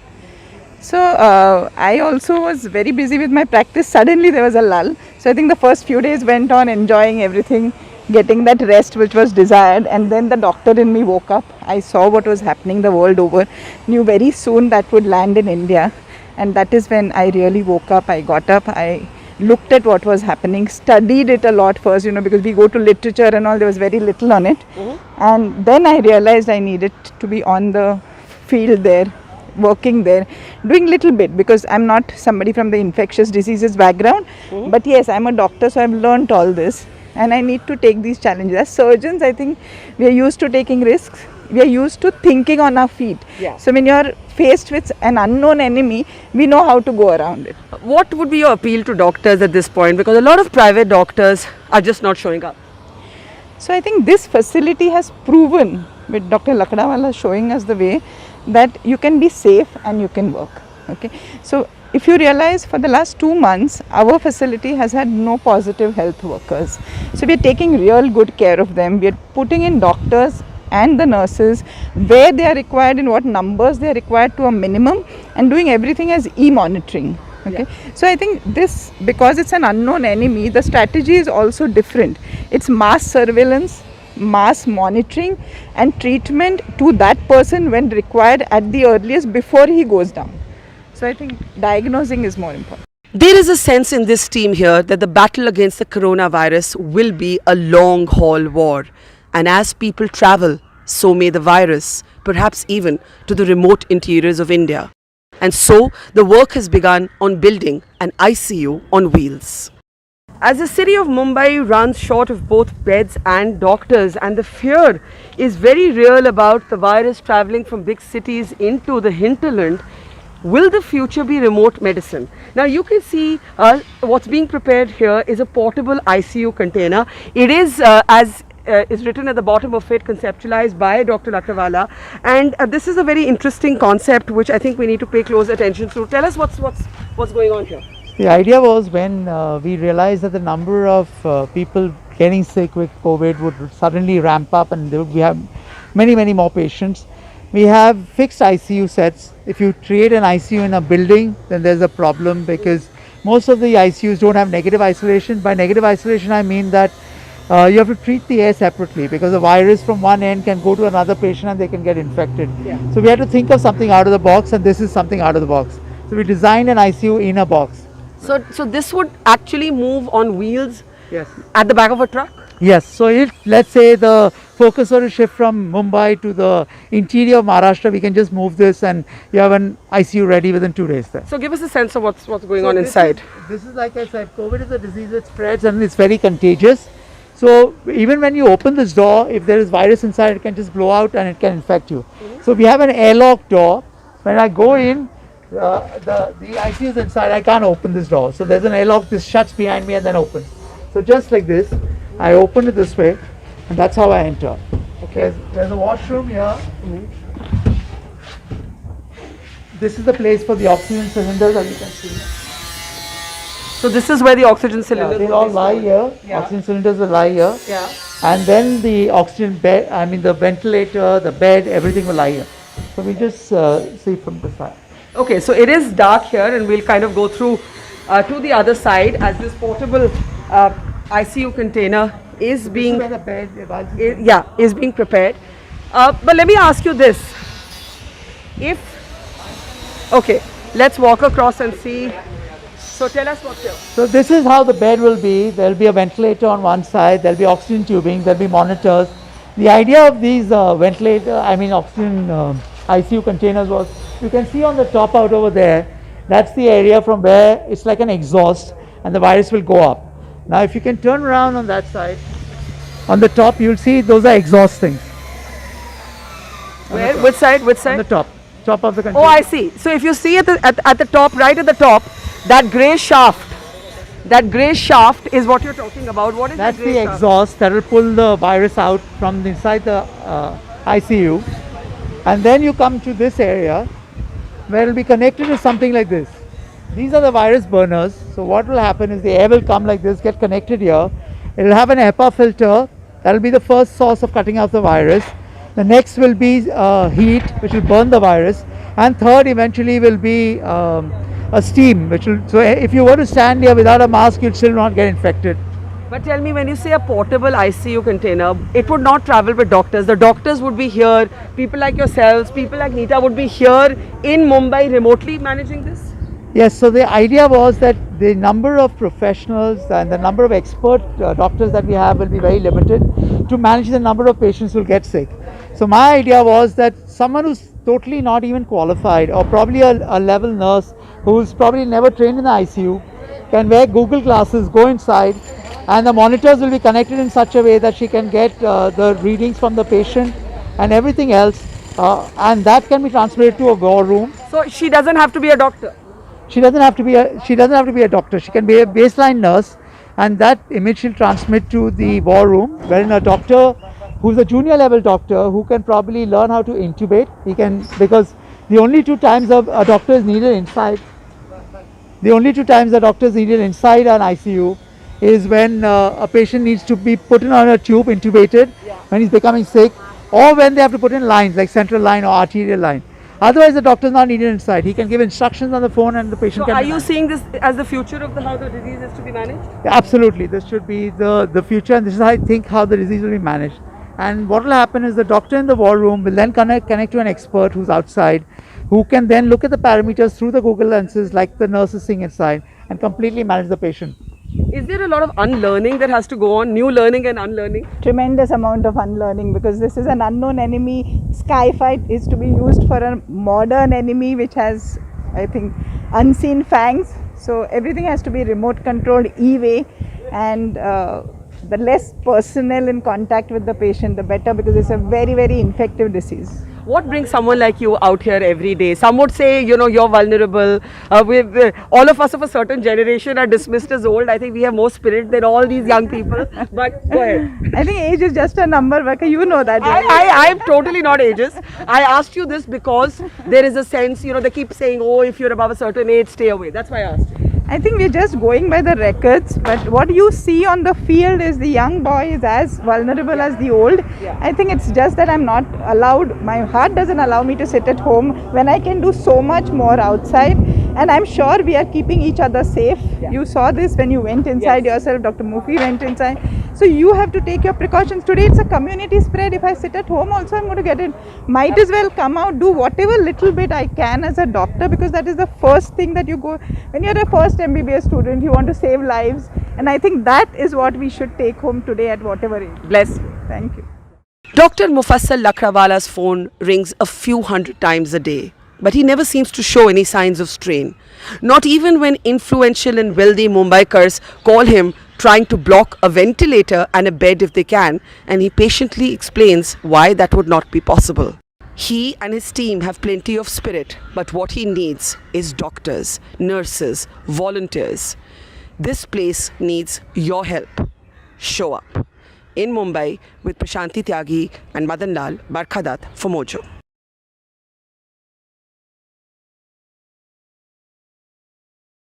So I also was very busy with my practice. Suddenly there was a lull. So I think the first few days went on enjoying everything, getting that rest which was desired, and then the doctor in me woke up. I saw what was happening the world over, knew very soon that would land in India, and that is when I really woke up. I got up, I looked at what was happening, studied it a lot first, because we go to literature and all, there was very little on it. And then I realized I needed to be on the field there, working there, doing little bit, because I'm not somebody from the infectious diseases background, but yes, I'm a doctor, so I've learnt all this and I need to take these challenges. As surgeons, I think we are used to taking risks, we are used to thinking on our feet. Yeah. So when you're faced with an unknown enemy, we know how to go around it. What would be your appeal to doctors at this point? Because a lot of private doctors are just not showing up. So I think this facility has proven, with Dr. Lakrawala showing us the way, that you can be safe and you can work. Okay, so if you realize for the last 2 months, our facility has had no positive health workers. So we are taking real good care of them. We are putting in doctors and the nurses where they are required, in what numbers they are required to a minimum, and doing everything as e-monitoring. Okay, so I think this, because it's an unknown enemy, the strategy is also different. It's mass surveillance, mass monitoring and treatment to that person when required at the earliest before he goes down. So I think diagnosing is more important. There is a sense in this team here that the battle against the coronavirus will be a long haul war. And as people travel, so may the virus, perhaps even to the remote interiors of India. And so the work has begun on building an ICU on wheels. As the city of Mumbai runs short of both beds and doctors, and the fear is very real about the virus travelling from big cities into the hinterland, will the future be remote medicine? Now you can see what's being prepared here is a portable ICU container. It is as is written at the bottom of it, conceptualized by Dr. Lakrawala, and this is a very interesting concept which I think we need to pay close attention to. Tell us what's going on here. The idea was when we realized that the number of people getting sick with COVID would suddenly ramp up and we have many more patients. We have fixed ICU sets. If you create an ICU in a building, then there's a problem because most of the ICUs don't have negative isolation. By negative isolation, I mean that you have to treat the air separately because the virus from one end can go to another patient and they can get infected. So we had to think of something out of the box, and this is something out of the box. So we designed an ICU in a box. So this would actually move on wheels Yes. at the back of a truck? Yes. So if, let's say, the focus were to shift from Mumbai to the interior of Maharashtra, we can just move this and you have an ICU ready within 2 days there. So give us a sense of what's going on this inside. This is like I said, COVID is a disease that spreads and it's very contagious. So even when you open this door, if there is virus inside, it can just blow out and it can infect you. So we have an airlock door. When I go in, the ICU is inside. I can't open this door. So there's an airlock. This shuts behind me and then opens. So just like this, I open it this way, and that's how I enter. Okay. There's a washroom here. This is the place for the oxygen cylinders, as you can see. So this is where the oxygen cylinders They'll all lie here. Oxygen cylinders will lie here. Yeah. And then the oxygen bed, I mean the ventilator, the bed, everything will lie here. So we just see from the side. Okay, so it is dark here, and we'll kind of go through to the other side as this portable ICU container is being Where the bed, is being prepared. But let me ask you this: okay, let's walk across and see. So tell us what's here. So this is how the bed will be. There will be a ventilator on one side. There will be oxygen tubing. There will be monitors. The idea of these oxygen ICU containers was, you can see on the top out over there, that's the area from where it's like an exhaust and the virus will go up. Now if you can turn around on that side, on the top you'll see those are exhaust things. Where? Which side? Which On side? the top of the container. Oh, I see. So if you see at the top, right at the top, that grey shaft is what you're talking about. What is That's the grey the shaft? exhaust that will pull the virus out from inside the ICU. And then you come to this area where it will be connected to something like this. These are the virus burners. So what will happen is the air will come like this, get connected here. It will have an HEPA filter. That will be the first source of cutting out the virus. The next will be heat, which will burn the virus. And third eventually will be a steam, which will, so if you were to stand here without a mask, you'd still not get infected. But tell me, when you say a portable ICU container, it would not travel with doctors. The doctors would be here. People like yourselves, people like Neeta would be here in Mumbai remotely managing this? Yes, so the idea was that the number of professionals and the number of expert doctors that we have will be very limited to manage the number of patients who will get sick. So my idea was that someone who's totally not even qualified, or probably a level nurse who's probably never trained in the ICU, can wear Google glasses, go inside, and the monitors will be connected in such a way that she can get the readings from the patient and everything else, and that can be transmitted to a war room. So she doesn't have to be a doctor. She doesn't have to be a doctor. She can be a baseline nurse, and that image she'll transmit to the war room, wherein a doctor who's a junior level doctor who can probably learn how to intubate. He can, because the only two times a doctor is needed inside. The only two times a doctor is needed inside an ICU is when a patient needs to be put in on a tube, intubated, when he's becoming sick, or when they have to put in lines like central line or arterial line. Otherwise, the doctor is not needed inside. He can give instructions on the phone and the patient So can. are you seeing this as the future of how the disease is to be managed? Yeah, absolutely. This should be the future, and this is how I think how the disease will be managed. And what will happen is the doctor in the war room will then connect to an expert who's outside, who can then look at the parameters through the Google lenses like the nurse is seeing inside and completely manage the patient. Is there a lot of unlearning that has to go on, new learning and unlearning? Tremendous amount of unlearning, because this is an unknown enemy. Skyfight is to be used for a modern enemy which has, I think, unseen fangs. So everything has to be remote controlled, e-way, and the less personnel in contact with the patient, the better, because it's a very, very infective disease. What brings someone like you out here every day? Some would say, you're vulnerable. All of us of a certain generation are dismissed as old. I think we have more spirit than all these young people. But go ahead. I think age is just a number, Vaka, you know that. I'm totally not ageist. I asked you this because there is a sense, they keep saying, oh, if you're above a certain age, stay away. That's why I asked. I think we're just going by the records, but what you see on the field is the young boy is as vulnerable as the old. Yeah. I think it's just that I'm not allowed, my heart doesn't allow me to sit at home when I can do so much more outside, and I'm sure we are keeping each other safe. Yeah. You saw this when you went inside Yes. yourself, Dr. Mufi went inside. So you have to take your precautions. Today it's a community spread. If I sit at home also, I'm going to get it. Might as well come out, do whatever little bit I can as a doctor, because that is the first thing that you go, when you're a first MBBS student, you want to save lives. And I think that is what we should take home today at whatever age. Bless you. Thank you. Dr. Mufassal Lakrawala's phone rings a few hundred times a day, but he never seems to show any signs of strain. Not even when influential and wealthy Mumbaikars call him trying to block a ventilator and a bed if they can, and he patiently explains why that would not be possible. He and his team have plenty of spirit, but what he needs is doctors, nurses, volunteers. This place needs your help. Show up. In Mumbai with Prashanti Tyagi and Madan Lal Barkhadat for Mojo.